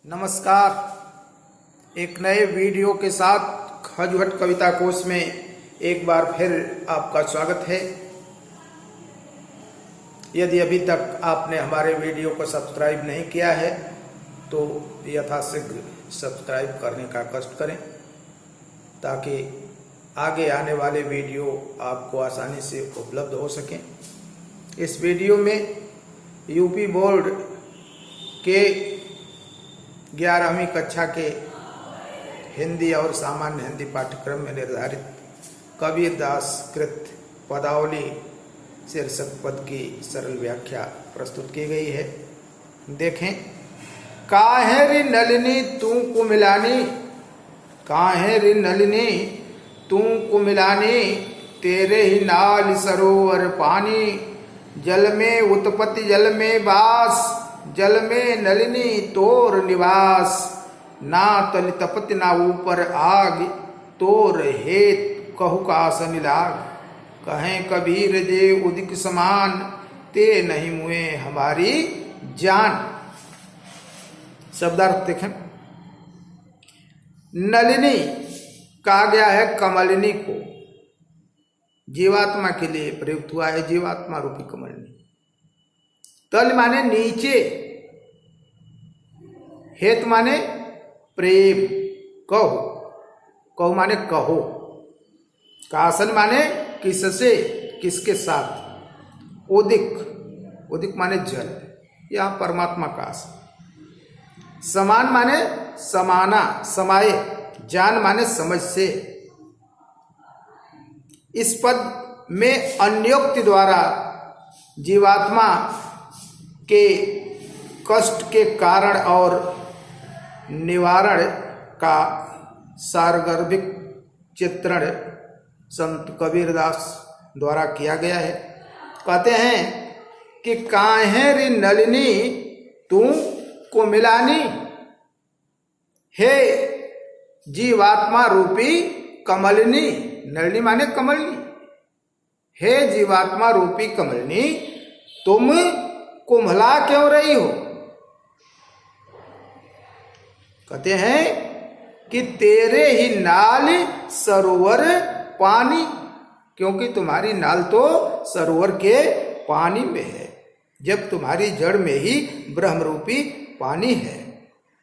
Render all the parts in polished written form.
नमस्कार। एक नए वीडियो के साथ खजुहट कविता कोश में एक बार फिर आपका स्वागत है। यदि अभी तक आपने हमारे वीडियो को सब्सक्राइब नहीं किया है तो यथाशीघ्र सब्सक्राइब करने का कष्ट करें ताकि आगे आने वाले वीडियो आपको आसानी से उपलब्ध हो सकें। इस वीडियो में यूपी बोर्ड के 11वीं कक्षा के हिंदी और सामान्य हिंदी पाठ्यक्रम में निर्धारित कबीरदास कृत पदावली शीर्षक पद की सरल व्याख्या प्रस्तुत की गई है। देखें। काहे रे नलिनी तू कुमिलानी, काहे रे नलिनी तू कुमिलानी, तेरे ही नाल सरोवर पानी, जल में उत्पत्ति जल में वास, जल में नलिनी तोर निवास, ना तल तपत ना ऊपर आग, तोर हेत कहु का आसन लाग, कहें कबीर जे उदिक समान, ते नहीं मुए हमारी जान। शब्दार्थ देखें। नलिनी कहा गया है कमलिनी को, जीवात्मा के लिए प्रयुक्त हुआ है, जीवात्मा रूपी कमलिनी। तल माने नीचे, हेत माने प्रेम, कहो, कहो माने कहो, कासन माने किससे किसके साथ, उदिक, उदिक माने जल, यह परमात्मा का आसन। समान माने समाना, समाये, जान माने समझ से। इस पद में अन्योक्ति द्वारा जीवात्मा के कष्ट के कारण और निवारण का सारगर्भिक चित्रण संत कबीरदास द्वारा किया गया है। कहते हैं कि काहे रे नलिनी तू कुमिलानी, हे जीवात्मा रूपी कमलिनी, नलिनी माने कमलिनी, हे जीवात्मा रूपी कमलिनी तुम कुम्हला क्यों रही हो। कहते हैं कि तेरे ही नाल सरोवर पानी, क्योंकि तुम्हारी नाल तो सरोवर के पानी में है, जब तुम्हारी जड़ में ही ब्रह्मरूपी पानी है,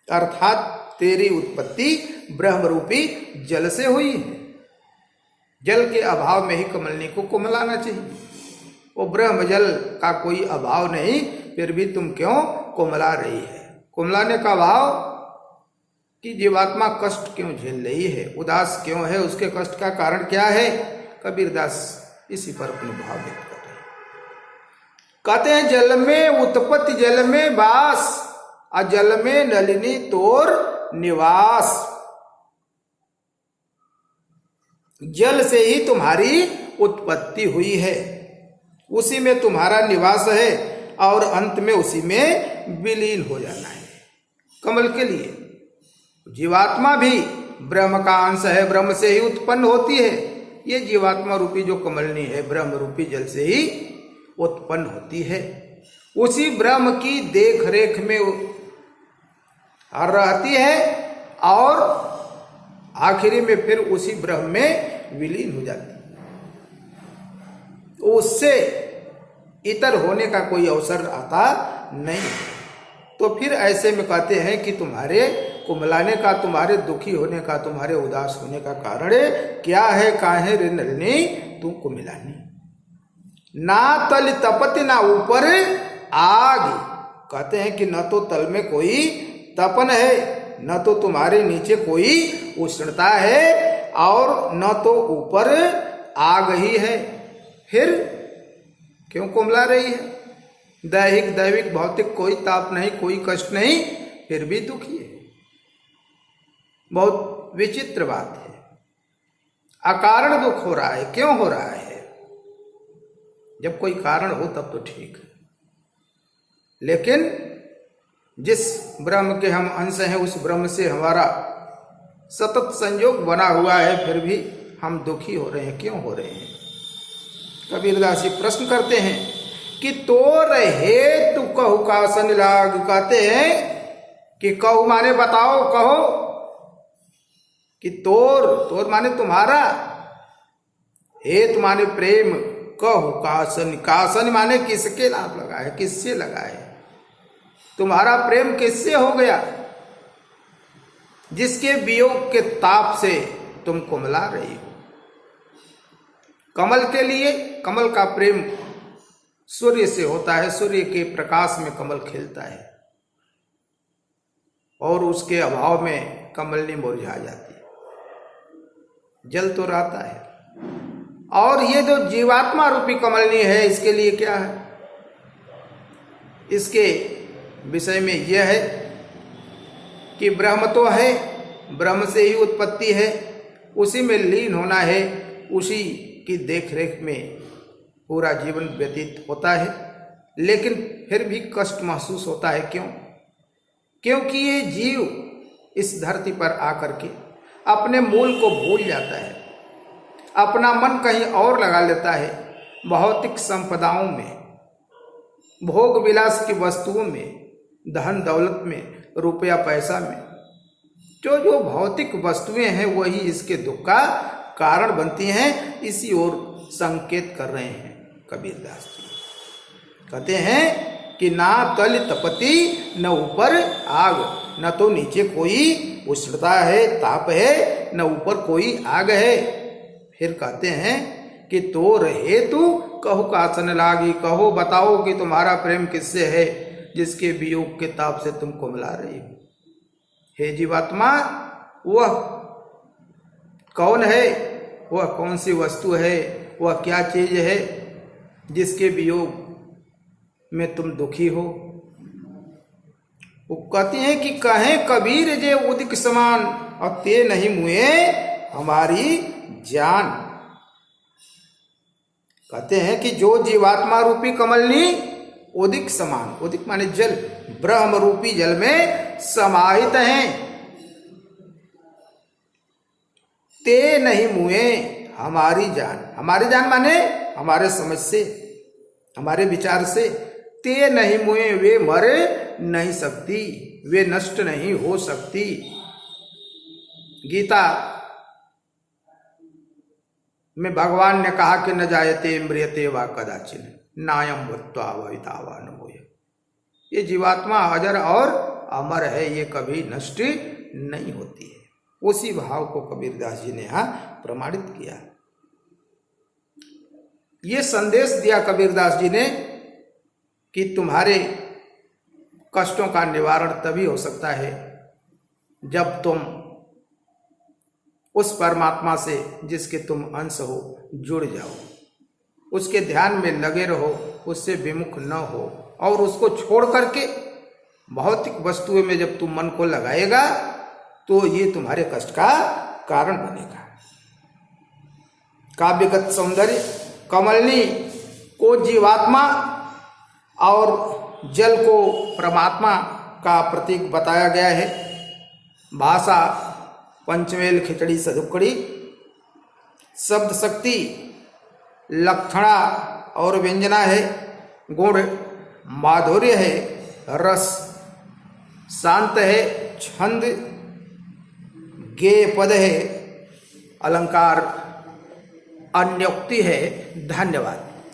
अर्थात तेरी उत्पत्ति ब्रह्मरूपी जल से हुई है। जल के अभाव में ही कमलिनी को कुम्हलाना चाहिए। वो ब्रह्म जल का कोई अभाव नहीं, फिर भी तुम क्यों कुम्हला रही है। कुम्हलाने का भाव कि जीवात्मा कष्ट क्यों झेल रही है, उदास क्यों है, उसके कष्ट का कारण क्या है। कबीरदास इसी पर अपने भाव व्यक्त कर रहे हैं। कहते हैं जल में उत्पत्ति जल में वास, और जल में नलिनी तोर निवास। जल से ही तुम्हारी उत्पत्ति हुई है, उसी में तुम्हारा निवास है और अंत में उसी में विलीन हो जाना है। कमल के लिए जीवात्मा भी ब्रह्म का अंश है, ब्रह्म से ही उत्पन्न होती है। ये जीवात्मा रूपी जो कमलिनी है ब्रह्म रूपी जल से ही उत्पन्न होती है, उसी ब्रह्म की देख रेख में रहती है और आखिरी में फिर उसी ब्रह्म में विलीन हो जाती है। उससे इतर होने का कोई अवसर आता नहीं। तो फिर ऐसे में कहते हैं कि तुम्हारे कुम्हलाने का, तुम्हारे दुखी होने का, तुम्हारे उदास होने का कारण क्या है। काहे रे नलिनी तू कुमिलानी, ना तल तपत ना ऊपर आग। कहते हैं कि न तो तल में कोई तपन है, न तो तुम्हारे नीचे कोई उष्णता है, और न तो ऊपर आग ही है। फिर क्यों कुम्हला रही है। दैहिक दैविक भौतिक कोई ताप नहीं, कोई कष्ट नहीं, फिर भी दुखी है। बहुत विचित्र बात है। अकारण दुख हो रहा है, क्यों हो रहा है। जब कोई कारण हो तब तो ठीक है, लेकिन जिस ब्रह्म के हम अंश हैं उस ब्रह्म से हमारा सतत संयोग बना हुआ है, फिर भी हम दुखी हो रहे हैं, क्यों हो रहे हैं। कबीरदास जी प्रश्न करते हैं कि तोर हेतु कहु का सन लाग। कहते हैं कि कहो माने बताओ, कहो कि तोर माने तुम्हारा, हेत माने प्रेम, कहो कासन, कासन माने किसके नाम लगा है, किससे लगा है, तुम्हारा प्रेम किससे हो गया जिसके वियोग के ताप से तुम कुमला रही हो। कमल के लिए, कमल का प्रेम सूर्य से होता है, सूर्य के प्रकाश में कमल खिलता है और उसके अभाव में कमलनी मुरझा जाती है, जल तो रहता है। और ये जो जीवात्मा रूपी कमलनी है, इसके लिए क्या है, इसके विषय में यह है कि ब्रह्म तो है, ब्रह्म से ही उत्पत्ति है, उसी में लीन होना है, उसी की देखरेख में पूरा जीवन व्यतीत होता है। लेकिन फिर भी कष्ट महसूस होता है। क्यों? क्योंकि ये जीव इस धरती पर आकर के अपने मूल को भूल जाता है, अपना मन कहीं और लगा लेता है, भौतिक संपदाओं में, भोग विलास की वस्तुओं में, धन दौलत में, रुपया पैसा में। जो भौतिक वस्तुएं हैं वही इसके दुख का कारण बनती हैं। इसी ओर संकेत कर रहे हैं कबीरदास जी। कहते हैं कि ना तल तपति न ऊपर आग, न तो नीचे कोई उष्णता है, ताप है, न ऊपर कोई आग है। फिर कहते हैं कि तो रहे तू कहो कासन लागी, कहो बताओ कि तुम्हारा प्रेम किससे है जिसके वियोग के ताप से तुम कुमला रही हो। हे जीवात्मा, वह कौन है, वह कौन सी वस्तु है, वह क्या चीज है जिसके वियोग में तुम दुखी हो। वो कहते हैं कि कहें कबीर जे उदिक समान, और ते नहीं मुए हमारी जान। कहते हैं कि जो जीवात्मा रूपी कमलनी उदिक समान, उदिक माने जल, ब्रह्म रूपी जल में समाहित हैं, ते नहीं मुए हमारी जान। हमारी जान माने हमारे समझ से, हमारे विचार से, ते नहीं मुए, वे मर नहीं सकती, वे नष्ट नहीं हो सकती। गीता में भगवान ने कहा कि न जायते म्रियते वा कदाचिन नायम भूत्वा भविता वा न भूय। ये जीवात्मा अजर और अमर है, ये कभी नष्ट नहीं होती है। उसी भाव को कबीरदास जी ने यहाँ प्रमाणित किया। ये संदेश दिया कबीरदास जी ने कि तुम्हारे कष्टों का निवारण तभी हो सकता है जब तुम उस परमात्मा से जिसके तुम अंश हो जुड़ जाओ, उसके ध्यान में लगे रहो, उससे विमुख न हो, और उसको छोड़ करके भौतिक वस्तुओं में जब तुम मन को लगाएगा तो ये तुम्हारे कष्ट का कारण बनेगा। काव्यगत सौंदर्य कमलनी को जीवात्मा और जल को परमात्मा का प्रतीक बताया गया है। भाषा पंचमेल खिचड़ी सदुकड़ी, शब्द शक्ति लक्षणा और व्यंजना है, गुण माधुर्य है, रस शांत है, छंद गेय पद है, अलंकार अन्योक्ति है। धन्यवाद।